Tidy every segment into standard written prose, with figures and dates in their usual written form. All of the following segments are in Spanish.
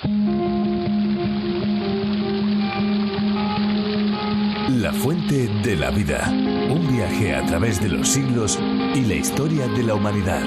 La fuente de la vida. Un viaje a través de los siglos y la historia de la humanidad.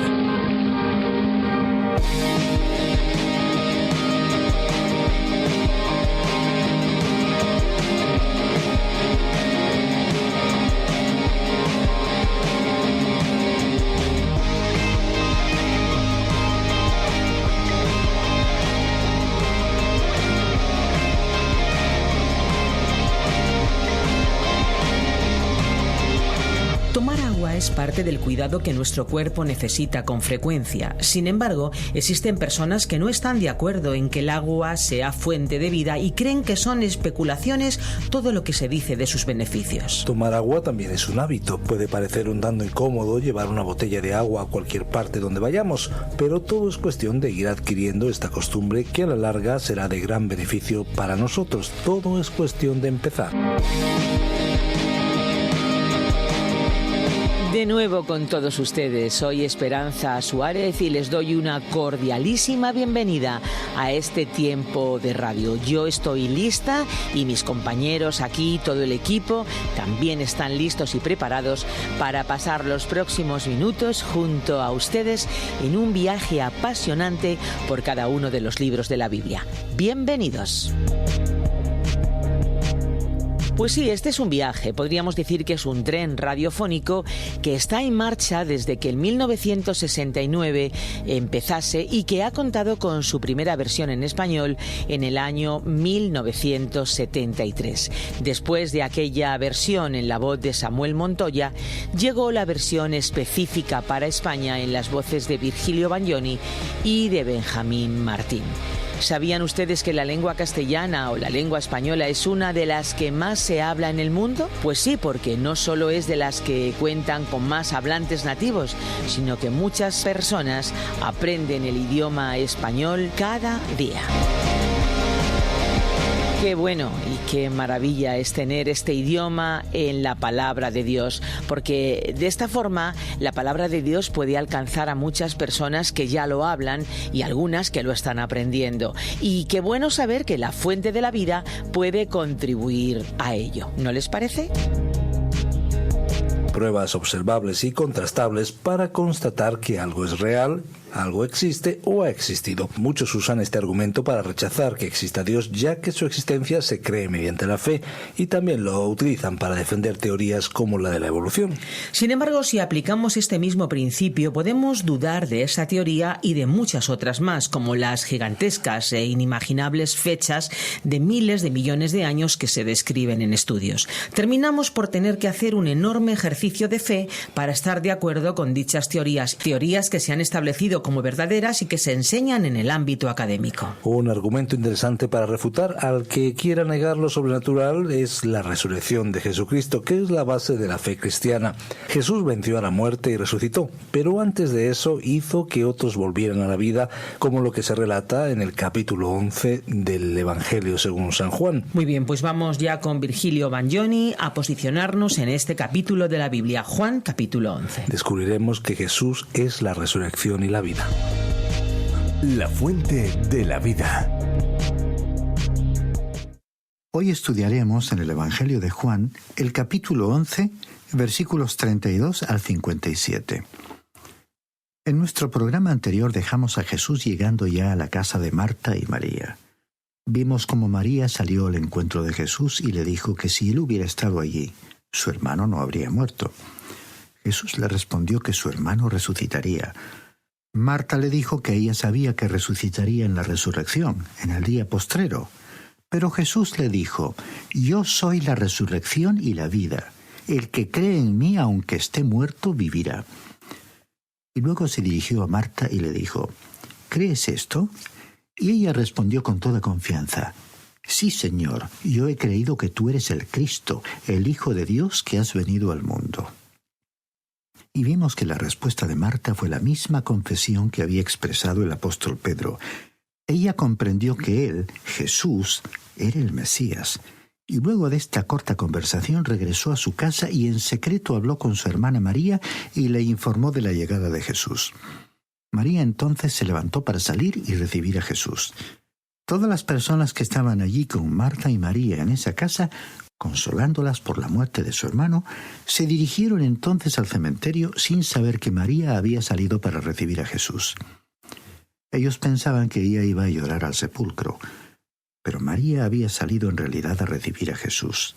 Es parte del cuidado que nuestro cuerpo necesita con frecuencia. Sin embargo, existen personas que no están de acuerdo en que el agua sea fuente de vida y creen que son especulaciones todo lo que se dice de sus beneficios. Tomar agua también es un hábito. Puede parecer un tanto incómodo llevar una botella de agua a cualquier parte donde vayamos, pero todo es cuestión de ir adquiriendo esta costumbre que a la larga será de gran beneficio para nosotros. Todo es cuestión de empezar. De nuevo con todos ustedes, soy Esperanza Suárez y les doy una cordialísima bienvenida a este tiempo de radio. Yo estoy lista y mis compañeros aquí, todo el equipo, también están listos y preparados para pasar los próximos minutos junto a ustedes en un viaje apasionante por cada uno de los libros de la Biblia. Bienvenidos. Pues sí, este es un viaje, podríamos decir que es un tren radiofónico que está en marcha desde que en 1969 empezase y que ha contado con su primera versión en español en el año 1973. Después de aquella versión en la voz de Samuel Montoya, llegó la versión específica para España en las voces de Virgilio Bagnoni y de Benjamín Martín. ¿Sabían ustedes que la lengua castellana o la lengua española es una de las que más se habla en el mundo? Pues sí, porque no solo es de las que cuentan con más hablantes nativos, sino que muchas personas aprenden el idioma español cada día. Qué bueno y qué maravilla es tener este idioma en la palabra de Dios, porque de esta forma la palabra de Dios puede alcanzar a muchas personas que ya lo hablan y algunas que lo están aprendiendo. Y qué bueno saber que la fuente de la vida puede contribuir a ello. ¿No les parece? Pruebas observables y contrastables para constatar que algo es real, algo existe o ha existido. Muchos usan este argumento para rechazar que exista Dios, ya que su existencia se cree mediante la fe, y también lo utilizan para defender teorías como la de la evolución. Sin embargo, si aplicamos este mismo principio, podemos dudar de esa teoría y de muchas otras más, como las gigantescas e inimaginables fechas de miles de millones de años que se describen en estudios. Terminamos por tener que hacer un enorme ejercicio de fe para estar de acuerdo con dichas teorías que se han establecido como verdaderas y que se enseñan en el ámbito académico. Un argumento interesante para refutar al que quiera negar lo sobrenatural es la resurrección de Jesucristo, que es la base de la fe cristiana. Jesús venció a la muerte y resucitó, pero antes de eso hizo que otros volvieran a la vida, como lo que se relata en el capítulo 11 del Evangelio según San Juan. Muy bien, pues vamos ya con Virgilio Bagnoni a posicionarnos en este capítulo de la Biblia, Juan capítulo 11. Descubriremos que Jesús es la resurrección y la vida. La fuente de la vida. Hoy estudiaremos en el Evangelio de Juan el capítulo 11, versículos 32 al 57. En nuestro programa anterior dejamos a Jesús llegando ya a la casa de Marta y María. Vimos cómo María salió al encuentro de Jesús y le dijo que si él hubiera estado allí, su hermano no habría muerto. Jesús le respondió que su hermano resucitaría. Marta le dijo que ella sabía que resucitaría en la resurrección, en el día postrero. Pero Jesús le dijo: «Yo soy la resurrección y la vida. El que cree en mí, aunque esté muerto, vivirá». Y luego se dirigió a Marta y le dijo: «¿Crees esto?». Y ella respondió con toda confianza: «Sí, Señor, yo he creído que tú eres el Cristo, el Hijo de Dios que has venido al mundo». Y vimos que la respuesta de Marta fue la misma confesión que había expresado el apóstol Pedro. Ella comprendió que él, Jesús, era el Mesías. Y luego de esta corta conversación regresó a su casa y en secreto habló con su hermana María y le informó de la llegada de Jesús. María entonces se levantó para salir y recibir a Jesús. Todas las personas que estaban allí con Marta y María en esa casa, consolándolas por la muerte de su hermano, se dirigieron entonces al cementerio sin saber que María había salido para recibir a Jesús. Ellos pensaban que ella iba a llorar al sepulcro, pero María había salido en realidad a recibir a Jesús.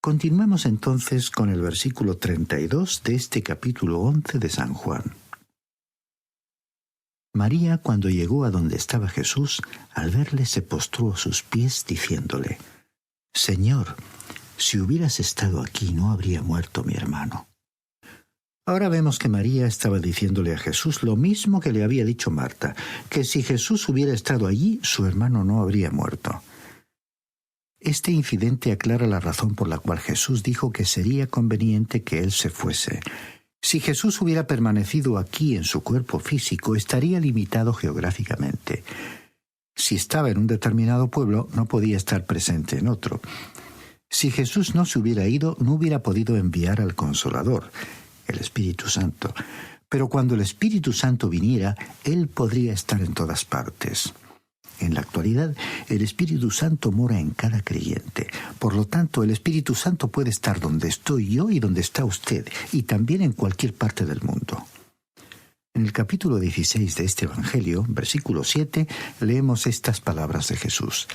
Continuemos entonces con el versículo 32 de este capítulo 11 de San Juan. María, cuando llegó a donde estaba Jesús, al verle se postró a sus pies diciéndole: «Señor, si hubieras estado aquí no habría muerto mi hermano». Ahora vemos que María estaba diciéndole a Jesús lo mismo que le había dicho Marta, que si Jesús hubiera estado allí, su hermano no habría muerto. Este incidente aclara la razón por la cual Jesús dijo que sería conveniente que él se fuese. Si Jesús hubiera permanecido aquí en su cuerpo físico, estaría limitado geográficamente. Si estaba en un determinado pueblo, no podía estar presente en otro. Si Jesús no se hubiera ido, no hubiera podido enviar al Consolador, el Espíritu Santo. Pero cuando el Espíritu Santo viniera, Él podría estar en todas partes. En la actualidad, el Espíritu Santo mora en cada creyente. Por lo tanto, el Espíritu Santo puede estar donde estoy yo y donde está usted, y también en cualquier parte del mundo. En el capítulo 16 de este Evangelio, versículo 7, leemos estas palabras de Jesús.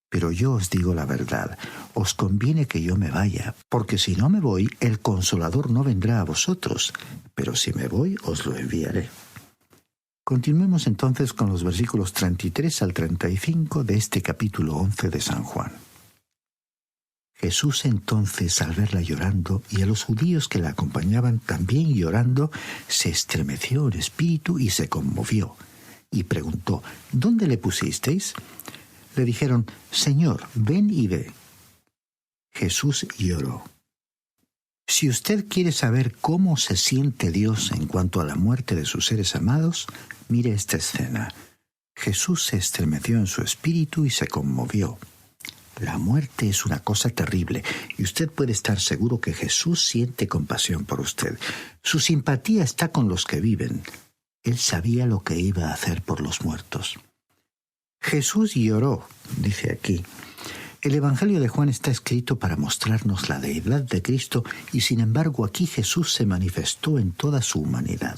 «Pero yo os digo la verdad, os conviene que yo me vaya, porque si no me voy, el Consolador no vendrá a vosotros, pero si me voy, os lo enviaré». Continuemos entonces con los versículos 33 al 35 de este capítulo 11 de San Juan. Jesús entonces, al verla llorando, y a los judíos que la acompañaban también llorando, se estremeció en espíritu y se conmovió, y preguntó: «¿Dónde le pusisteis?». Le dijeron: «Señor, ven y ve». Jesús lloró. Si usted quiere saber cómo se siente Dios en cuanto a la muerte de sus seres amados, mire esta escena. Jesús se estremeció en su espíritu y se conmovió. La muerte es una cosa terrible, y usted puede estar seguro que Jesús siente compasión por usted. Su simpatía está con los que viven. Él sabía lo que iba a hacer por los muertos. Jesús lloró, dice aquí. El Evangelio de Juan está escrito para mostrarnos la deidad de Cristo, y sin embargo aquí Jesús se manifestó en toda su humanidad.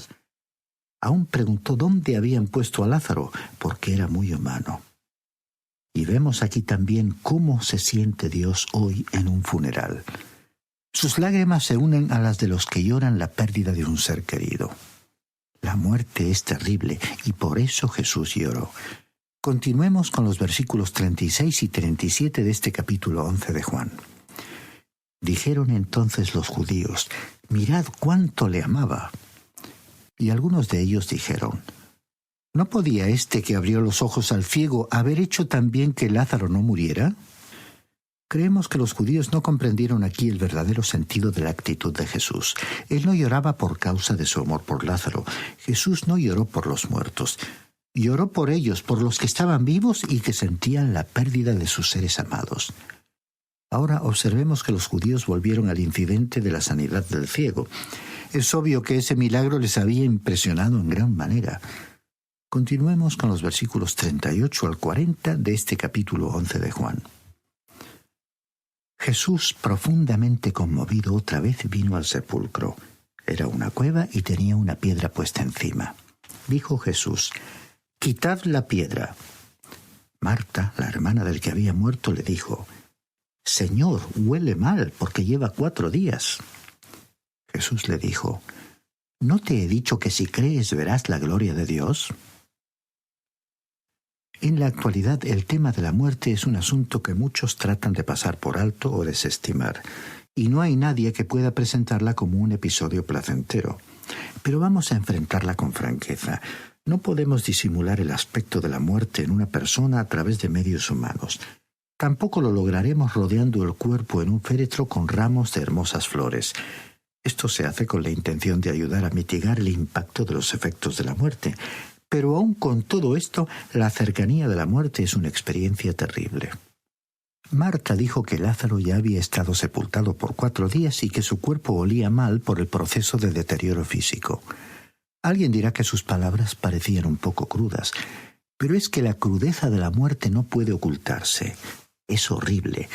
Aún preguntó dónde habían puesto a Lázaro, porque era muy humano. Y vemos aquí también cómo se siente Dios hoy en un funeral. Sus lágrimas se unen a las de los que lloran la pérdida de un ser querido. La muerte es terrible, y por eso Jesús lloró. Continuemos con los versículos 36 y 37 de este capítulo 11 de Juan. Dijeron entonces los judíos: «Mirad cuánto le amaba». Y algunos de ellos dijeron: ¿no podía este que abrió los ojos al ciego haber hecho también que Lázaro no muriera? Creemos que los judíos no comprendieron aquí el verdadero sentido de la actitud de Jesús. Él no lloraba por causa de su amor por Lázaro. Jesús no lloró por los muertos. Lloró por ellos, por los que estaban vivos y que sentían la pérdida de sus seres amados. Ahora observemos que los judíos volvieron al incidente de la sanidad del ciego. Es obvio que ese milagro les había impresionado en gran manera. Continuemos con los versículos 38 al 40 de este capítulo 11 de Juan. Jesús, profundamente conmovido, otra vez vino al sepulcro. Era una cueva y tenía una piedra puesta encima. Dijo Jesús: «Quitad la piedra». Marta, la hermana del que había muerto, le dijo: «Señor, huele mal, porque lleva 4 días». Jesús le dijo: ¿no te he dicho que si crees verás la gloria de Dios? En la actualidad, el tema de la muerte es un asunto que muchos tratan de pasar por alto o desestimar, y no hay nadie que pueda presentarla como un episodio placentero. Pero vamos a enfrentarla con franqueza. No podemos disimular el aspecto de la muerte en una persona a través de medios humanos. Tampoco lo lograremos rodeando el cuerpo en un féretro con ramos de hermosas flores. Esto se hace con la intención de ayudar a mitigar el impacto de los efectos de la muerte. Pero aún con todo esto, la cercanía de la muerte es una experiencia terrible. Marta dijo que Lázaro ya había estado sepultado por 4 días y que su cuerpo olía mal por el proceso de deterioro físico. Alguien dirá que sus palabras parecían un poco crudas, Pero es que la crudeza de la muerte no puede ocultarse. Es horrible.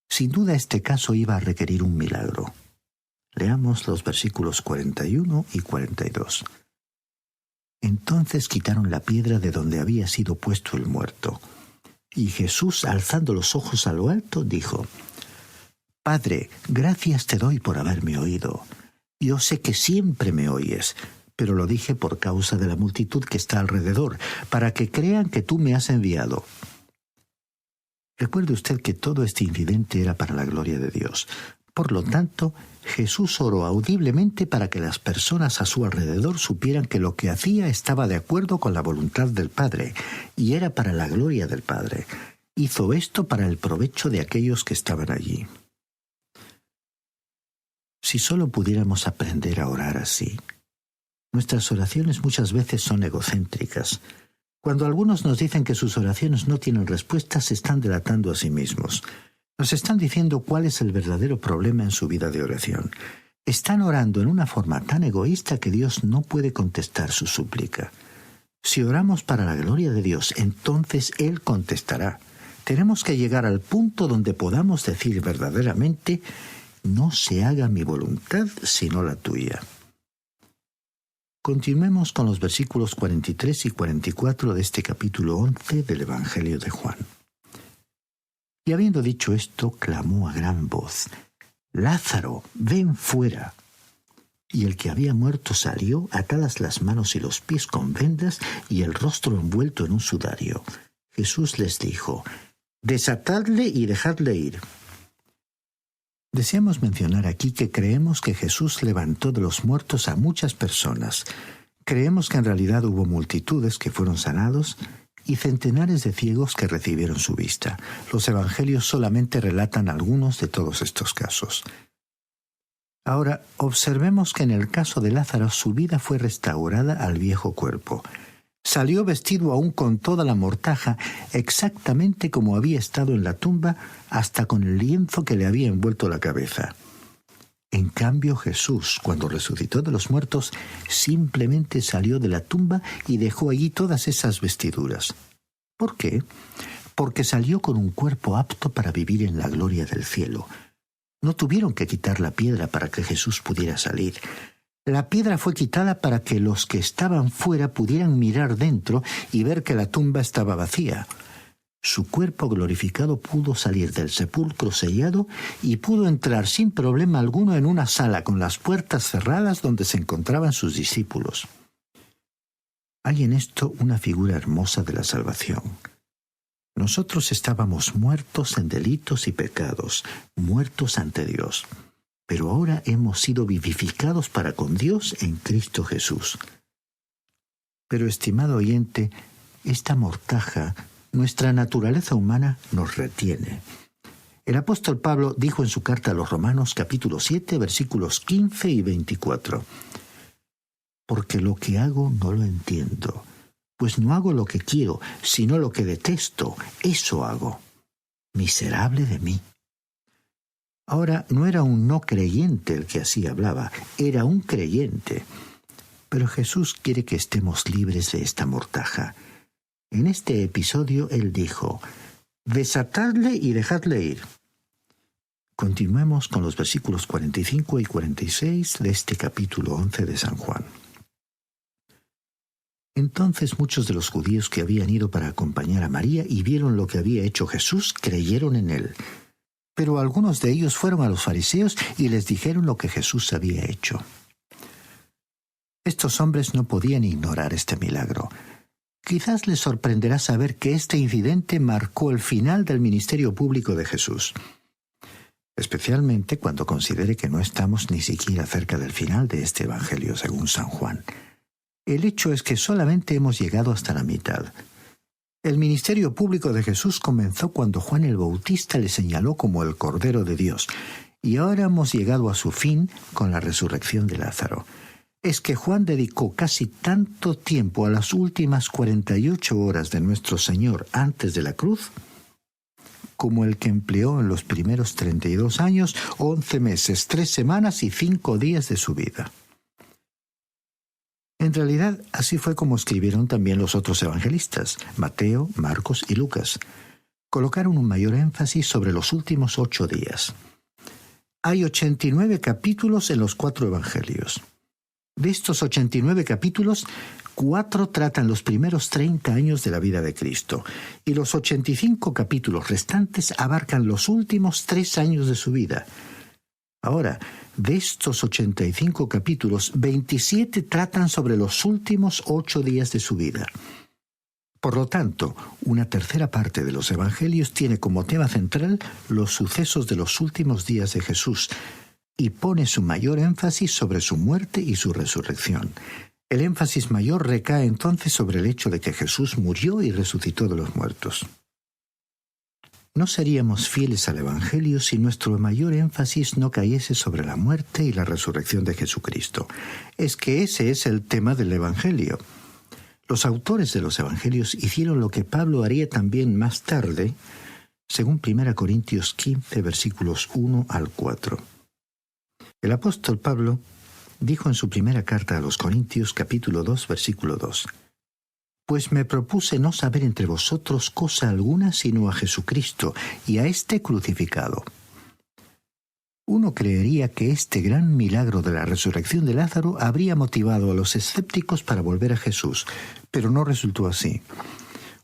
Sin duda este caso iba a requerir un milagro. Leamos los versículos 41 y 42. Entonces quitaron la piedra de donde había sido puesto el muerto. Y Jesús, alzando los ojos a lo alto, dijo: Padre, gracias te doy por haberme oído. Yo sé que siempre me oyes, pero lo dije por causa de la multitud que está alrededor, para que crean que tú me has enviado. Recuerde usted que todo este incidente era para la gloria de Dios. Por lo tanto, Jesús oró audiblemente para que las personas a su alrededor supieran que lo que hacía estaba de acuerdo con la voluntad del Padre, y era para la gloria del Padre. Hizo esto para el provecho de aquellos que estaban allí. Si solo pudiéramos aprender a orar así. Nuestras oraciones muchas veces son egocéntricas. Cuando algunos nos dicen que sus oraciones no tienen respuesta, se están delatando a sí mismos. Nos están diciendo cuál es el verdadero problema en su vida de oración. Están orando en una forma tan egoísta que Dios no puede contestar su súplica. Si oramos para la gloria de Dios, entonces Él contestará. Tenemos que llegar al punto donde podamos decir verdaderamente: no se haga mi voluntad sino la tuya. Continuemos con los versículos 43 y 44 de este capítulo 11 del Evangelio de Juan. Y habiendo dicho esto, clamó a gran voz: Lázaro, ven fuera. Y el que había muerto salió, atadas las manos y los pies con vendas y el rostro envuelto en un sudario. Jesús les dijo: Desatadle y dejadle ir. Deseamos mencionar aquí que creemos que Jesús levantó de los muertos a muchas personas. Creemos que en realidad hubo multitudes que fueron sanados y centenares de ciegos que recibieron su vista. Los evangelios solamente relatan algunos de todos estos casos. Ahora, observemos que en el caso de Lázaro su vida fue restaurada al viejo cuerpo. Salió vestido aún con toda la mortaja, exactamente como había estado en la tumba, hasta con el lienzo que le había envuelto la cabeza. En cambio, Jesús, cuando resucitó de los muertos, simplemente salió de la tumba y dejó allí todas esas vestiduras. ¿Por qué? Porque salió con un cuerpo apto para vivir en la gloria del cielo. No tuvieron que quitar la piedra para que Jesús pudiera salir. La piedra fue quitada para que los que estaban fuera pudieran mirar dentro y ver que la tumba estaba vacía. Su cuerpo glorificado pudo salir del sepulcro sellado y pudo entrar sin problema alguno en una sala con las puertas cerradas donde se encontraban sus discípulos. Hay en esto una figura hermosa de la salvación. Nosotros estábamos muertos en delitos y pecados, muertos ante Dios. Pero ahora hemos sido vivificados para con Dios en Cristo Jesús. Pero, estimado oyente, esta mortaja, nuestra naturaleza humana, nos retiene. El apóstol Pablo dijo en su carta a los Romanos, capítulo 7, versículos 15 y 24: Porque lo que hago no lo entiendo, pues no hago lo que quiero, sino lo que detesto, eso hago. Miserable de mí. Ahora, no era un no creyente el que así hablaba, era un creyente. Pero Jesús quiere que estemos libres de esta mortaja. En este episodio Él dijo: Desatadle y dejadle ir. Continuemos con los versículos 45 y 46 de este capítulo 11 de San Juan. Entonces muchos de los judíos que habían ido para acompañar a María y vieron lo que había hecho Jesús, creyeron en Él. Pero algunos de ellos fueron a los fariseos y les dijeron lo que Jesús había hecho. Estos hombres no podían ignorar este milagro. Quizás les sorprenderá saber que este incidente marcó el final del ministerio público de Jesús. Especialmente cuando considere que no estamos ni siquiera cerca del final de este Evangelio según San Juan. El hecho es que solamente hemos llegado hasta la mitad. El ministerio público de Jesús comenzó cuando Juan el Bautista le señaló como el Cordero de Dios, y ahora hemos llegado a su fin con la resurrección de Lázaro. Es que Juan dedicó casi tanto tiempo a las últimas 48 horas de nuestro Señor antes de la cruz como el que empleó en los primeros 32 años, 11 meses, 3 semanas y 5 días de su vida. En realidad, así fue como escribieron también los otros evangelistas, Mateo, Marcos y Lucas. Colocaron un mayor énfasis sobre los últimos 8 días. Hay 89 capítulos en los 4 evangelios. De estos 89 capítulos, 4 tratan los primeros 30 años de la vida de Cristo, y los 85 capítulos restantes abarcan los últimos 3 años de su vida. Ahora, de estos 85 capítulos, 27 tratan sobre los últimos 8 días de su vida. Por lo tanto, una tercera parte de los evangelios tiene como tema central los sucesos de los últimos días de Jesús y pone su mayor énfasis sobre su muerte y su resurrección. El énfasis mayor recae entonces sobre el hecho de que Jesús murió y resucitó de los muertos. No seríamos fieles al Evangelio si nuestro mayor énfasis no cayese sobre la muerte y la resurrección de Jesucristo. Es que ese es el tema del Evangelio. Los autores de los Evangelios hicieron lo que Pablo haría también más tarde, según 1 Corintios 15, versículos 1 al 4. El apóstol Pablo dijo en su primera carta a los Corintios, capítulo 2, versículo 2, «Pues me propuse no saber entre vosotros cosa alguna sino a Jesucristo y a este crucificado». Uno creería que este gran milagro de la resurrección de Lázaro habría motivado a los escépticos para volver a Jesús, pero no resultó así.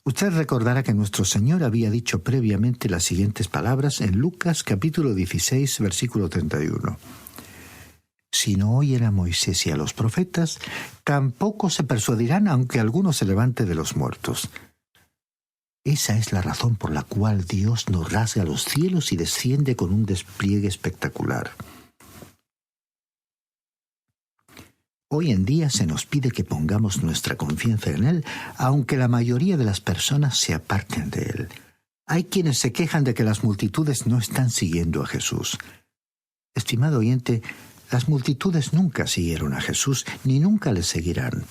Usted recordará que nuestro Señor había dicho previamente las siguientes palabras en Lucas capítulo 16, versículo 31. «Si no oyen a Moisés y a los profetas, tampoco se persuadirán aunque alguno se levante de los muertos». Esa es la razón por la cual Dios nos rasga los cielos y desciende con un despliegue espectacular. Hoy en día se nos pide que pongamos nuestra confianza en Él, aunque la mayoría de las personas se aparten de Él. Hay quienes se quejan de que las multitudes no están siguiendo a Jesús. Estimado oyente, las multitudes nunca siguieron a Jesús, ni nunca le seguirán.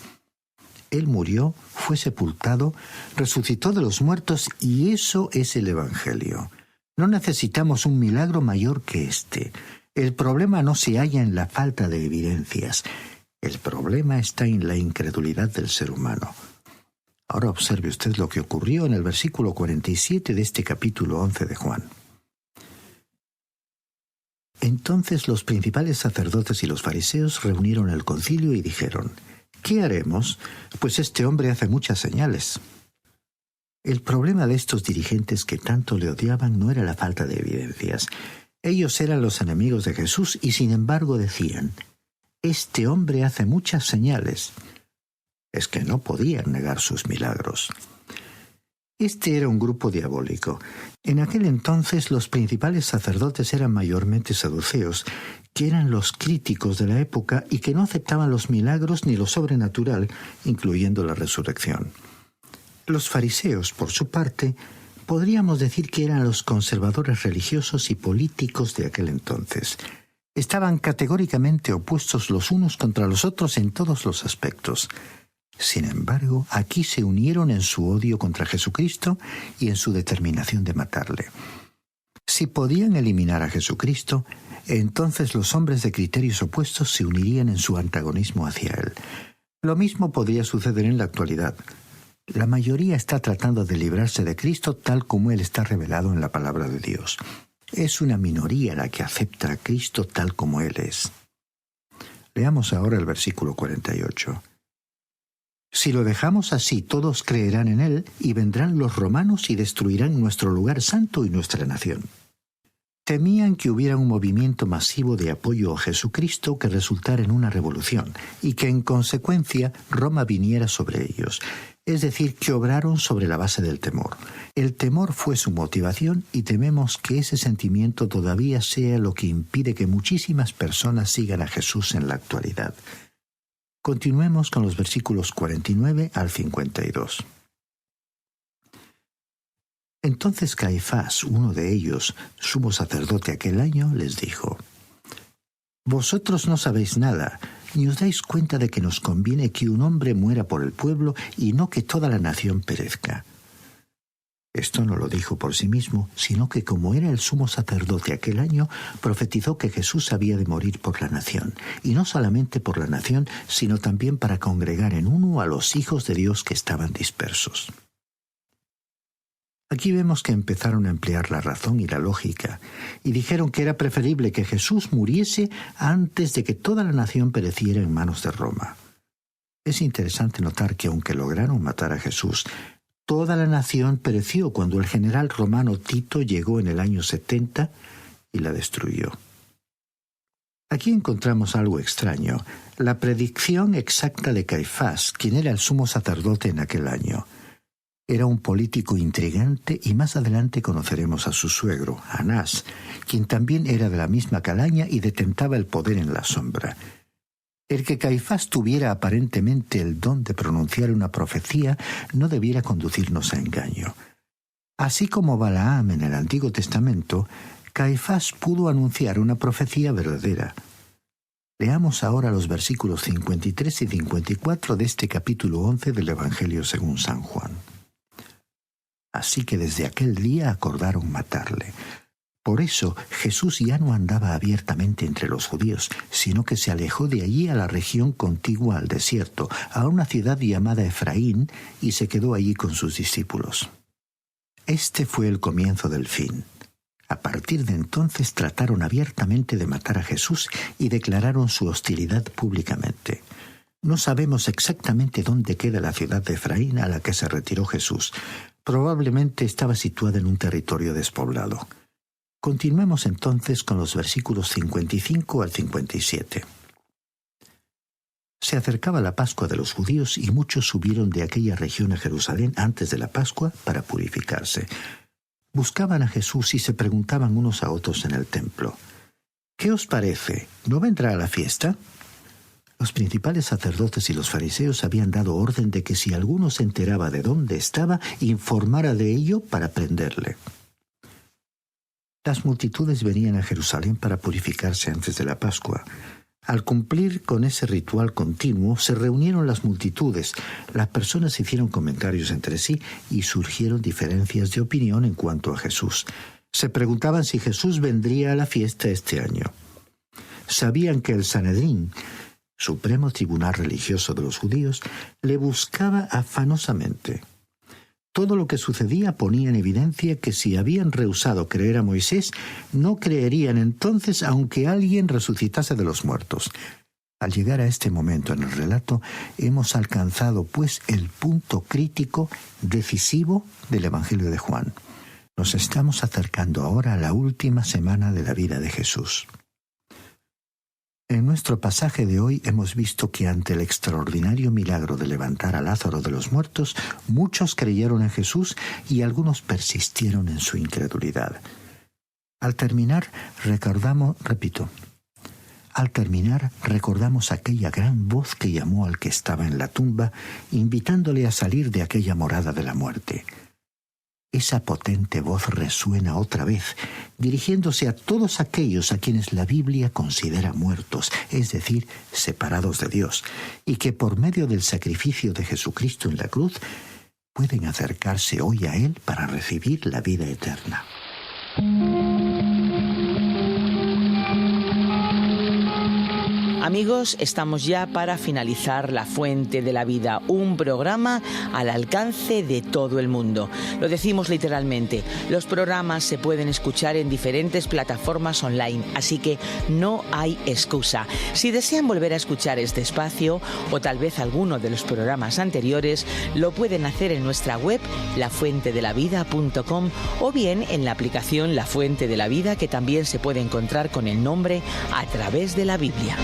Él murió, fue sepultado, resucitó de los muertos, y eso es el Evangelio. No necesitamos un milagro mayor que este. El problema no se halla en la falta de evidencias. El problema está en la incredulidad del ser humano. Ahora observe usted lo que ocurrió en el versículo 47 de este capítulo 11 de Juan. Entonces los principales sacerdotes y los fariseos reunieron el concilio y dijeron: «¿Qué haremos? Pues este hombre hace muchas señales». El problema de estos dirigentes que tanto le odiaban no era la falta de evidencias. Ellos eran los enemigos de Jesús y sin embargo decían: «Este hombre hace muchas señales». Es que no podían negar sus milagros. Este era un grupo diabólico. En aquel entonces los principales sacerdotes eran mayormente saduceos, que eran los críticos de la época y que no aceptaban los milagros ni lo sobrenatural, incluyendo la resurrección. Los fariseos, por su parte, podríamos decir que eran los conservadores religiosos y políticos de aquel entonces. Estaban categóricamente opuestos los unos contra los otros en todos los aspectos. Sin embargo, aquí se unieron en su odio contra Jesucristo y en su determinación de matarle. Si podían eliminar a Jesucristo, entonces los hombres de criterios opuestos se unirían en su antagonismo hacia él. Lo mismo podría suceder en la actualidad. La mayoría está tratando de librarse de Cristo tal como Él está revelado en la palabra de Dios. Es una minoría la que acepta a Cristo tal como Él es. Leamos ahora el versículo 48. Si lo dejamos así, todos creerán en Él y vendrán los romanos y destruirán nuestro lugar santo y nuestra nación. Temían que hubiera un movimiento masivo de apoyo a Jesucristo que resultara en una revolución y que en consecuencia Roma viniera sobre ellos. Es decir, que obraron sobre la base del temor. El temor fue su motivación y tememos que ese sentimiento todavía sea lo que impide que muchísimas personas sigan a Jesús en la actualidad. Continuemos con los versículos 49 al 52. Entonces Caifás, uno de ellos, sumo sacerdote aquel año, les dijo: «Vosotros no sabéis nada, ni os dais cuenta de que nos conviene que un hombre muera por el pueblo y no que toda la nación perezca». Esto no lo dijo por sí mismo, sino que como era el sumo sacerdote aquel año, profetizó que Jesús había de morir por la nación, y no solamente por la nación, sino también para congregar en uno a los hijos de Dios que estaban dispersos. Aquí vemos que empezaron a emplear la razón y la lógica, y dijeron que era preferible que Jesús muriese antes de que toda la nación pereciera en manos de Roma. Es interesante notar que aunque lograron matar a Jesús, toda la nación pereció cuando el general romano Tito llegó en el año 70 y la destruyó. Aquí encontramos algo extraño, la predicción exacta de Caifás, quien era el sumo sacerdote en aquel año. Era un político intrigante y más adelante conoceremos a su suegro, Anás, quien también era de la misma calaña y detentaba el poder en la sombra. El que Caifás tuviera aparentemente el don de pronunciar una profecía no debiera conducirnos a engaño. Así como Balaam en el Antiguo Testamento, Caifás pudo anunciar una profecía verdadera. Leamos ahora los versículos 53 y 54 de este capítulo 11 del Evangelio según San Juan. Así que desde aquel día acordaron matarle. Por eso Jesús ya no andaba abiertamente entre los judíos, sino que se alejó de allí a la región contigua al desierto, a una ciudad llamada Efraín, y se quedó allí con sus discípulos. Este fue el comienzo del fin. A partir de entonces trataron abiertamente de matar a Jesús y declararon su hostilidad públicamente. No sabemos exactamente dónde queda la ciudad de Efraín a la que se retiró Jesús. Probablemente estaba situada en un territorio despoblado. Continuemos entonces con los versículos 55 al 57. Se acercaba la Pascua de los judíos y muchos subieron de aquella región a Jerusalén antes de la Pascua para purificarse. Buscaban a Jesús y se preguntaban unos a otros en el templo: ¿qué os parece? ¿No vendrá a la fiesta? Los principales sacerdotes y los fariseos habían dado orden de que si alguno se enteraba de dónde estaba, informara de ello para prenderle. Las multitudes venían a Jerusalén para purificarse antes de la Pascua. Al cumplir con ese ritual continuo, se reunieron las multitudes. Las personas hicieron comentarios entre sí y surgieron diferencias de opinión en cuanto a Jesús. Se preguntaban si Jesús vendría a la fiesta este año. Sabían que el Sanedrín, supremo tribunal religioso de los judíos, le buscaba afanosamente. Todo lo que sucedía ponía en evidencia que si habían rehusado creer a Moisés, no creerían entonces aunque alguien resucitase de los muertos. Al llegar a este momento en el relato, hemos alcanzado pues el punto crítico, decisivo del Evangelio de Juan. Nos estamos acercando ahora a la última semana de la vida de Jesús. En nuestro pasaje de hoy hemos visto que ante el extraordinario milagro de levantar a Lázaro de los muertos, muchos creyeron en Jesús y algunos persistieron en su incredulidad. Al terminar, recordamos aquella gran voz que llamó al que estaba en la tumba, invitándole a salir de aquella morada de la muerte. Esa potente voz resuena otra vez, dirigiéndose a todos aquellos a quienes la Biblia considera muertos, es decir, separados de Dios, y que por medio del sacrificio de Jesucristo en la cruz pueden acercarse hoy a Él para recibir la vida eterna. Amigos, estamos ya para finalizar La Fuente de la Vida, un programa al alcance de todo el mundo. Lo decimos literalmente, los programas se pueden escuchar en diferentes plataformas online, así que no hay excusa. Si desean volver a escuchar este espacio o tal vez alguno de los programas anteriores, lo pueden hacer en nuestra web lafuentedelavida.com o bien en la aplicación La Fuente de la Vida, que también se puede encontrar con el nombre A través de la Biblia.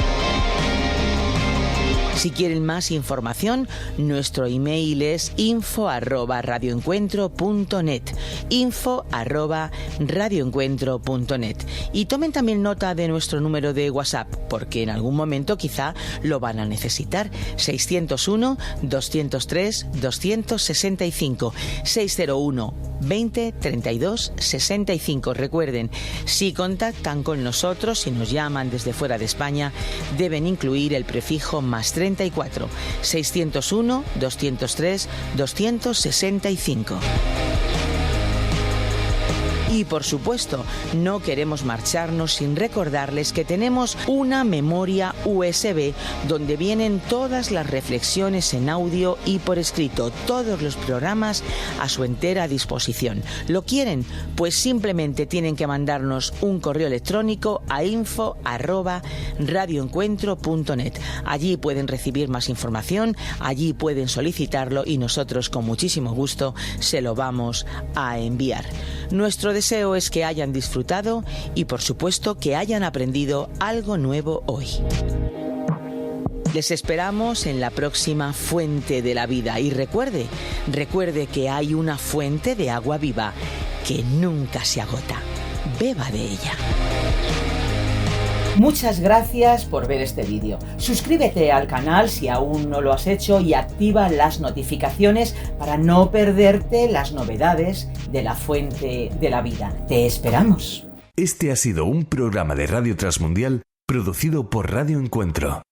Si quieren más información, nuestro email es info@radioencuentro.net, info@radioencuentro.net. Y tomen también nota de nuestro número de WhatsApp, porque en algún momento quizá lo van a necesitar. 601-203-265, 601-20-32-65. Recuerden, si contactan con nosotros, si nos llaman desde fuera de España, deben incluir el prefijo +34, 601-203-265. Y por supuesto, no queremos marcharnos sin recordarles que tenemos una memoria USB donde vienen todas las reflexiones en audio y por escrito, todos los programas a su entera disposición. ¿Lo quieren? Pues simplemente tienen que mandarnos un correo electrónico a info@radioencuentro.net. Allí pueden recibir más información, allí pueden solicitarlo y nosotros con muchísimo gusto se lo vamos a enviar. Nuestro deseo es que hayan disfrutado y por supuesto que hayan aprendido algo nuevo hoy. Les esperamos en la próxima Fuente de la Vida y recuerde que hay una fuente de agua viva que nunca se agota. Beba de ella. Muchas gracias por ver este vídeo. Suscríbete al canal si aún no lo has hecho y activa las notificaciones para no perderte las novedades de la Fuente de la Vida. Te esperamos. Este ha sido un programa de Radio Transmundial producido por Radio Encuentro,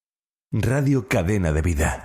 Radio Cadena de Vida.